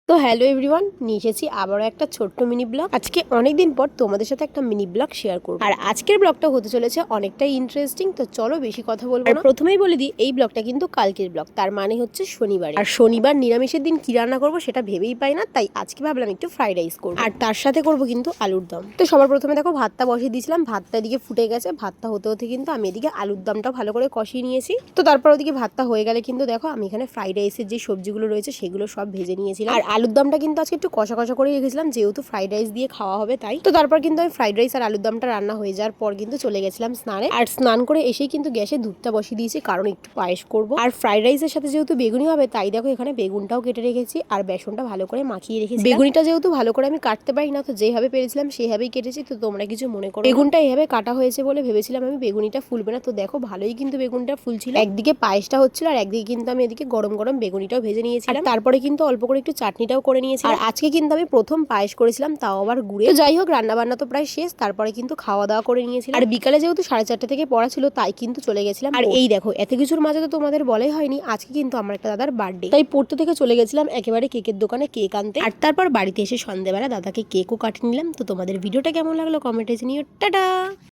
তো hello everyone, নিয়ে এসেছি আবারও একটা ছোট্ট মিনি ব্লগ। আজকে অনেকদিন পর তোমাদের সাথে একটা মিনি ব্লগ শেয়ার করব। আর আজকের ব্লগটা হতে চলেছে অনেকটাই ইন্টারেস্টিং। তো চলো বেশি কথা বলবো না, প্রথমেই বলে দিই এই ব্লগটা কিন্তু কালকের ব্লগ, তার মানে হচ্ছে শনিবার। আর শনিবার নিরামিষের দিন কি রান্না করবো সেটা ভেবেই পাই না, তাই আজকে ভাবলাম একটু ফ্রাইড রাইস করবো, আর তার সাথে করবো কিন্তু আলুর দম। তো সবার প্রথমে দেখো ভাতটা বসিয়ে দিয়েছিলাম, ভাতটা এদিকে ফুটে গেছে। ভাতটা হতে হতে কিন্তু আমি এদিকে আলুর দমটাও ভালো করে কষিয়ে নিয়েছি। তো তারপর ওদিকে ভাতটা হয়ে গেলে কিন্তু দেখো আমি এখানে ফ্রাইড রাইসের যে সবজিগুলো রয়েছে সেগুলো সব ভেজে নিয়েছিলাম। আর আলুর দমটা কিন্তু আজকে একটু কষা কষা করে রেখেছিলাম, যেহেতু ফ্রাইড রাইস দিয়ে খাওয়া হবে তাই। তো তারপর কিন্তু আমি ফ্রাইড রাইস আর আলুর দমটা রান্না হয়ে যাওয়ার পর কিন্তু চলে গেছিলাম স্নানে। আর স্নান করে এসেই কিন্তু গ্যাসে দুধটা বসিয়ে দিয়েছি, কারণ একটু পায়েস করব। আর ফ্রাইড রাইসের সাথে যেহেতু বেগুনি হবে তাই দেখো এখানে বেগুনটাও কেটে রেখেছি আর বেসনটা ভালো করে মাখিয়ে রেখেছি। বেগুনিটা যেহেতু ভালো করে আমি কাটতে পারি না, তো যেভাবে পেরেছিলাম সেভাবেই কেটেছি। তো তোমরা কিছু মনে করো, বেগুনটা এভাবে কাটা হয়েছে বলে ভেবেছিলাম আমি বেগুনিটা ফুলবে না। তো দেখো ভালোই কিন্তু বেগুনটা ফুলছিল। একদিকে পায়েসটা হচ্ছিল আর একদিকে কিন্তু আমি এদিকে গরম গরম বেগুনিটাও ভেজে নিয়েছিলাম। তারপরে কিন্তু অল্প করে একটু চাটনিটাও করে নিয়েছি। আর আজকে কিন্তু আমি প্রথম পায়েস করেছিলাম, তাও আবার গুড়ে। তো যাই হোক, রান্না বান্না তো প্রায় শেষ, তারপরে কিন্তু খাওয়া দাওয়া করে নিয়েছিলাম। আর বিকালে যেহেতু 4:30 থেকে পড়া ছিল তাই কিন্তু চলে গেছিলাম। আর এই দেখো এত কিছুর মাঝে তো তোমাদের বলাই হয়নি, আজকে কিন্তু আমার একটা দাদার বার্থডে, তাই পড়তে থেকে চলে গেছিলাম একেবারে কেকের দোকানে কেক আনতে। আর তারপর বাড়িতে এসে সন্ধ্যাবেলা দাদাকে কেকও কাটিয়ে নিলাম। তো তোমাদের ভিডিওটা কেমন লাগলো কমেন্টে জানিও। টাটা।